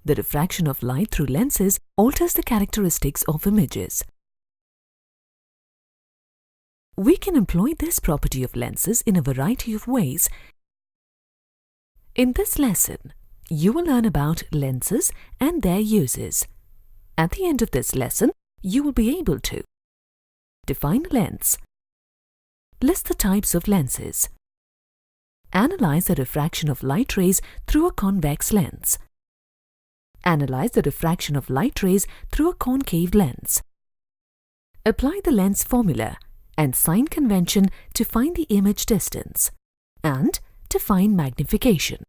The refraction of light through lenses alters the characteristics of images. We can employ this property of lenses in a variety of ways. In this lesson, you will learn about lenses and their uses. At the end of this lesson, you will be able to define a lens, list the types of lenses, analyze the refraction of light rays through a convex lens, analyze the refraction of light rays through a concave lens, apply the lens formula and sign convention to find the image distance, and to find magnification.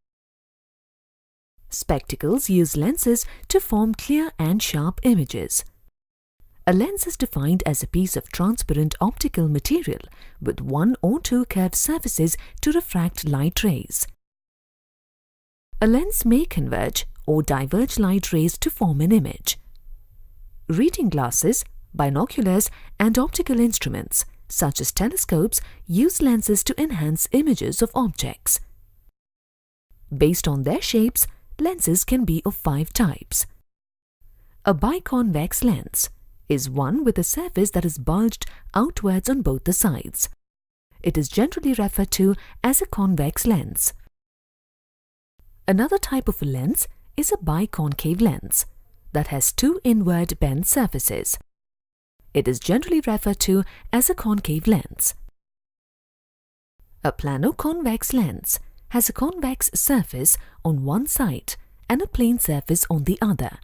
Spectacles use lenses to form clear and sharp images. A lens is defined as a piece of transparent optical material with one or two curved surfaces to refract light rays. A lens may converge or diverge light rays to form an image. Reading glasses, binoculars, and optical instruments such as telescopes use lenses to enhance images of objects. Based on their shapes, lenses can be of 5 types. A biconvex lens is one with a surface that is bulged outwards on both the sides. It is generally referred to as a convex lens. Another type of a lens is a biconcave lens that has 2 inward bent surfaces. It is generally referred to as a concave lens. A plano-convex lens has a convex surface on one side and a plane surface on the other.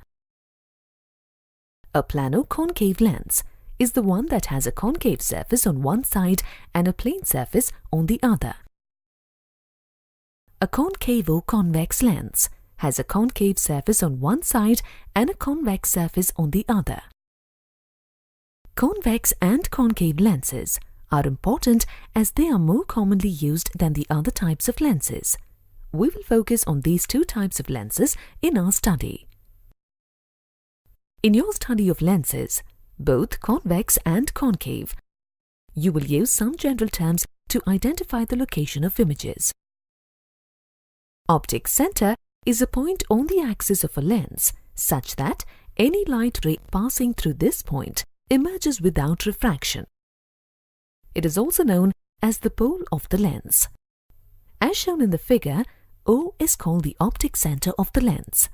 A plano-concave lens is the one that has a concave surface on one side and a plane surface on the other. A concavo-convex lens has a concave surface on one side and a convex surface on the other. Convex and concave lenses are important as they are more commonly used than the other types of lenses. We will focus on these 2 types of lenses in our study. In your study of lenses, both convex and concave, you will use some general terms to identify the location of images. Optic center is a point on the axis of a lens such that any light ray passing through this point emerges without refraction. It is also known as the pole of the lens. As shown in the figure, O is called the optic center of the lens.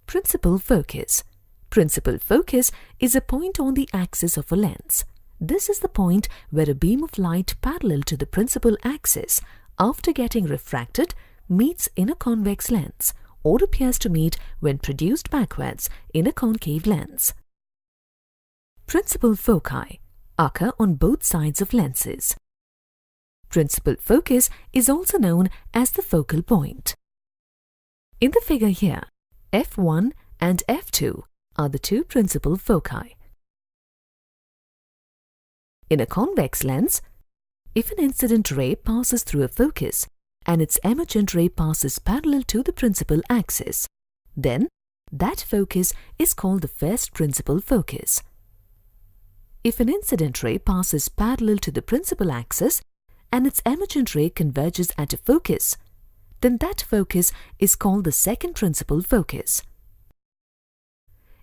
Principal focus. Principal focus is a point on the axis of a lens. This is the point where a beam of light parallel to the principal axis, after getting refracted, meets in a convex lens or appears to meet when produced backwards in a concave lens. Principal foci occur on both sides of lenses. Principal focus is also known as the focal point. In the figure here, F1 and F2 are the 2 principal foci. In a convex lens, if an incident ray passes through a focus and its emergent ray passes parallel to the principal axis, then that focus is called the first principal focus. If an incident ray passes parallel to the principal axis and its emergent ray converges at a focus, then that focus is called the second principal focus.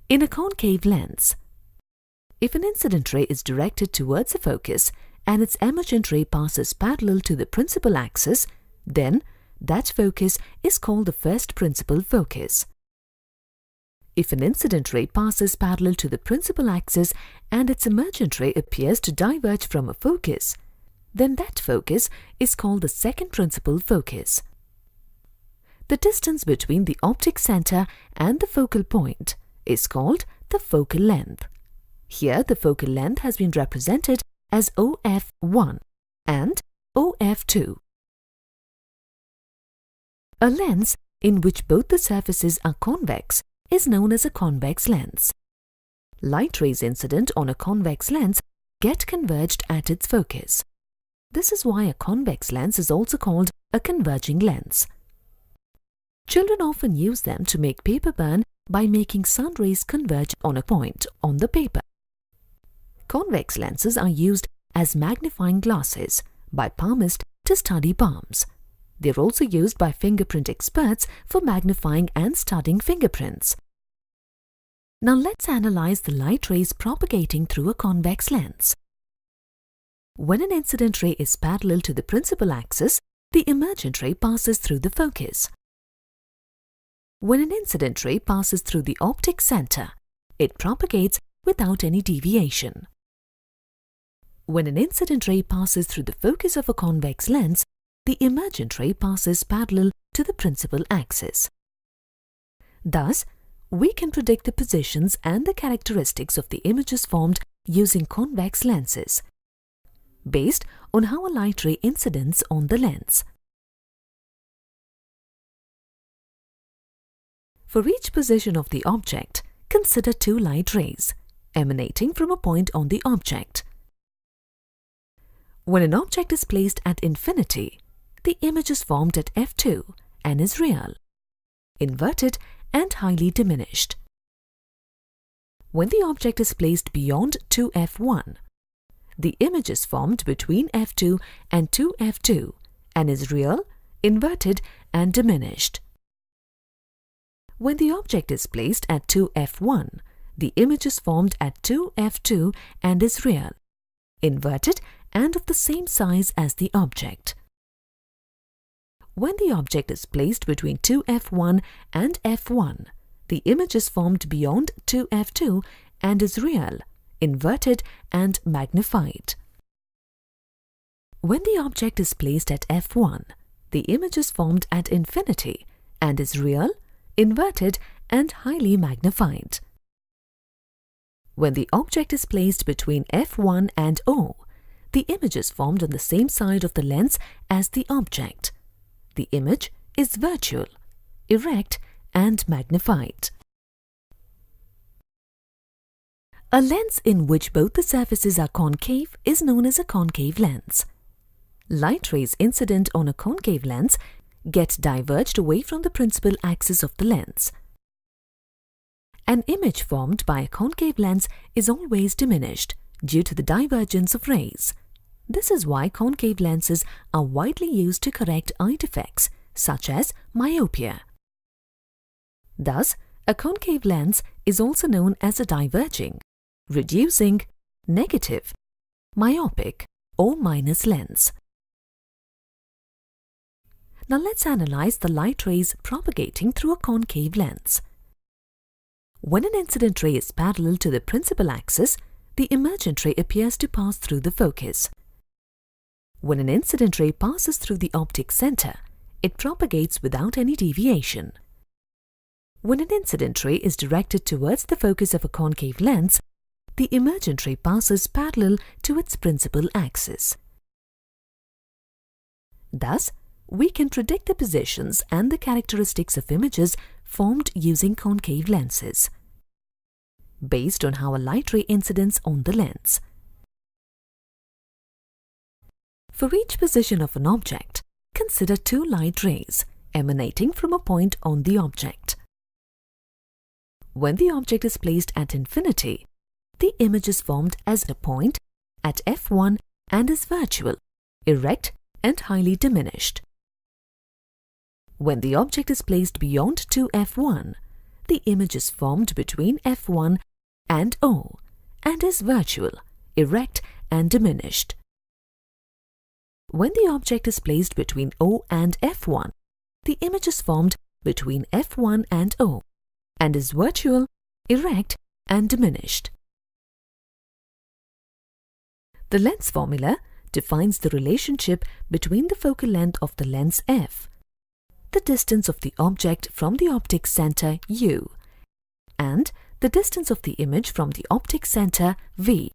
In a concave lens, if an incident ray is directed towards a focus and its emergent ray passes parallel to the principal axis, then that focus is called the first principal focus. If an incident ray passes parallel to the principal axis and its emergent ray appears to diverge from a focus, then that focus is called the second principal focus. The distance between the optic center and the focal point is called the focal length. Here the focal length has been represented as OF1 and OF2. A lens in which both the surfaces are convex is known as a convex lens. Light rays incident on a convex lens get converged at its focus. This is why a convex lens is also called a converging lens. Children often use them to make paper burn by making sun rays converge on a point on the paper. Convex lenses are used as magnifying glasses by palmists to study palms. They are also used by fingerprint experts for magnifying and studying fingerprints. Now let's analyze the light rays propagating through a convex lens. When an incident ray is parallel to the principal axis, the emergent ray passes through the focus. When an incident ray passes through the optic center, it propagates without any deviation. When an incident ray passes through the focus of a convex lens, the emergent ray passes parallel to the principal axis. Thus, we can predict the positions and the characteristics of the images formed using convex lenses, based on how a light ray incidents on the lens. For each position of the object, consider two light rays emanating from a point on the object. When an object is placed at infinity, the image is formed at f2 and is real, inverted and highly diminished. When the object is placed beyond 2f1, the image is formed between f2 and 2f2 and is real, inverted and diminished. When the object is placed at 2f1, the image is formed at 2f2 and is real, inverted and of the same size as the object. When the object is placed between 2f1 and f1, the image is formed beyond 2f2 and is real, inverted and magnified. When the object is placed at f1, the image is formed at infinity and is real, inverted and highly magnified. When the object is placed between f1 and O, the image is formed on the same side of the lens as the object. The image is virtual, erect and magnified. A lens in which both the surfaces are concave is known as a concave lens. Light rays incident on a concave lens get diverged away from the principal axis of the lens. An image formed by a concave lens is always diminished due to the divergence of rays. This is why concave lenses are widely used to correct eye defects such as myopia. Thus, a concave lens is also known as a diverging, reducing, negative, myopic or minus lens. Now let's analyze the light rays propagating through a concave lens. When an incident ray is parallel to the principal axis, the emergent ray appears to pass through the focus. When an incident ray passes through the optic center, it propagates without any deviation. When an incident ray is directed towards the focus of a concave lens, the emergent ray passes parallel to its principal axis. Thus, we can predict the positions and the characteristics of images formed using concave lenses, based on how a light ray incidents on the lens. For each position of an object, consider two light rays emanating from a point on the object. When the object is placed at infinity, the image is formed as a point at f1 and is virtual, erect and highly diminished. When the object is placed beyond 2f1, the image is formed between f1 and O and is virtual, erect and diminished. When the object is placed between O and f1, the image is formed between f1 and O and is virtual, erect and diminished. The lens formula defines the relationship between the focal length of the lens f, the distance of the object from the optic center U, and the distance of the image from the optic center V.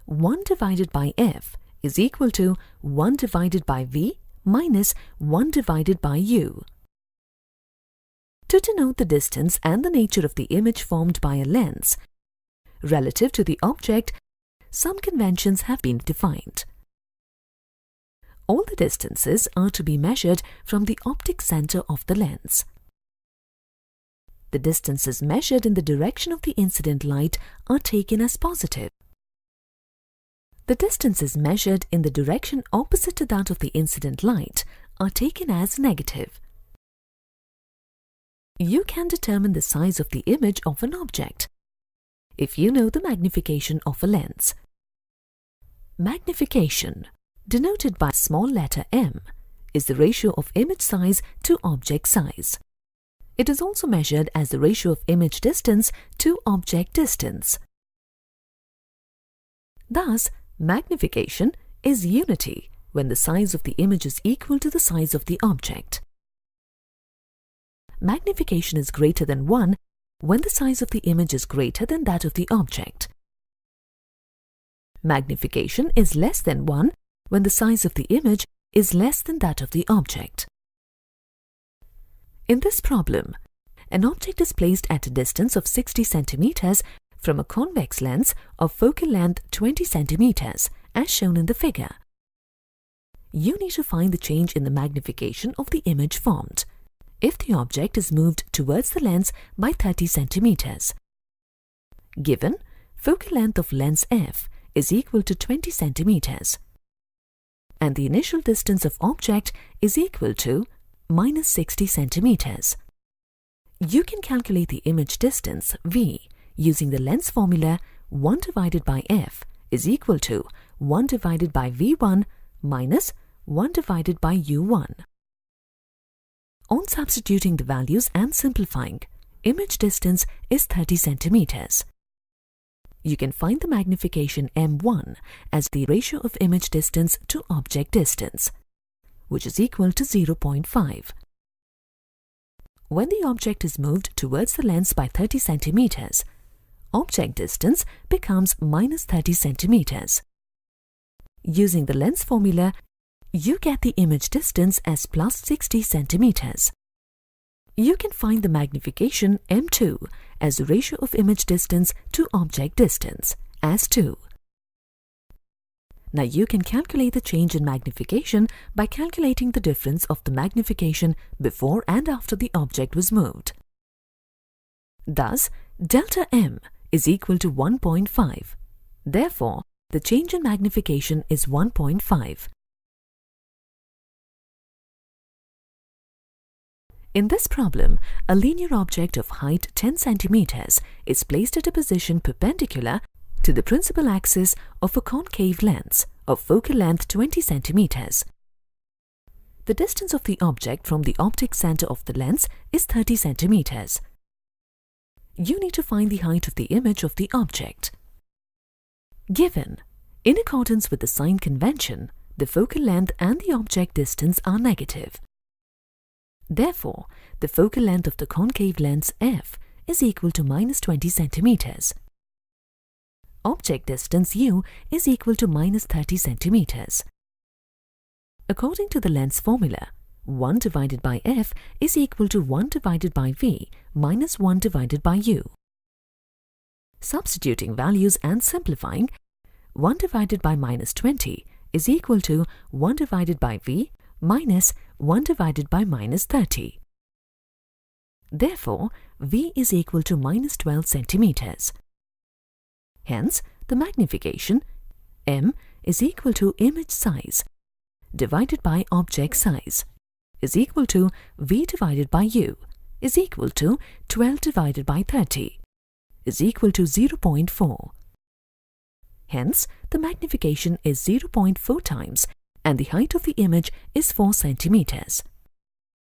1 divided by f is equal to 1 divided by V minus 1 divided by U. To denote the distance and the nature of the image formed by a lens, relative to the object, some conventions have been defined. All the distances are to be measured from the optic center of the lens. The distances measured in the direction of the incident light are taken as positive. The distances measured in the direction opposite to that of the incident light are taken as negative. You can determine the size of the image of an object if you know the magnification of a lens. Magnification, denoted by small letter m, is the ratio of image size to object size. It is also measured as the ratio of image distance to object distance. Thus, magnification is unity when the size of the image is equal to the size of the object. Magnification is greater than 1 when the size of the image is greater than that of the object. Magnification is less than 1 when the size of the image is less than that of the object. In this problem, an object is placed at a distance of 60 centimeters from a convex lens of focal length 20 centimeters, as shown in the figure. You need to find the change in the magnification of the image formed if the object is moved towards the lens by 30 centimeters. Given, focal length of lens f is equal to 20 centimeters, and the initial distance of object is equal to minus 60 centimeters. You can calculate the image distance v using the lens formula 1 divided by f is equal to 1 divided by v1 minus 1 divided by u1. On substituting the values and simplifying, image distance is 30 centimeters. You can find the magnification m1 as the ratio of image distance to object distance, which is equal to 0.5. When the object is moved towards the lens by 30 centimeters, object distance becomes minus 30 centimeters. Using the lens formula, you get the image distance as plus 60 centimeters. You can find the magnification m2 as the ratio of image distance to object distance as 2. Now you can calculate the change in magnification by calculating the difference of the magnification before and after the object was moved. Thus, delta m is equal to 1.5. Therefore, the change in magnification is 1.5. In this problem, a linear object of height 10 centimeters is placed at a position perpendicular to the principal axis of a concave lens of focal length 20 centimeters. The distance of the object from the optic center of the lens is 30 centimeters. You need to find the height of the image of the object. Given, in accordance with the sign convention, the focal length and the object distance are negative. Therefore, the focal length of the concave lens f is equal to minus 20 centimeters. Object distance u is equal to minus 30 centimeters. According to the lens formula, 1 divided by f is equal to 1 divided by v minus 1 divided by u. Substituting values and simplifying, 1 divided by minus 20 is equal to 1 divided by v minus 1 divided by minus 30. Therefore, v is equal to minus 12 centimeters. Hence, the magnification m is equal to image size divided by object size is equal to v divided by u is equal to 12 divided by 30 is equal to 0.4. Hence, the magnification is 0.4 times and the height of the image is 4 centimeters.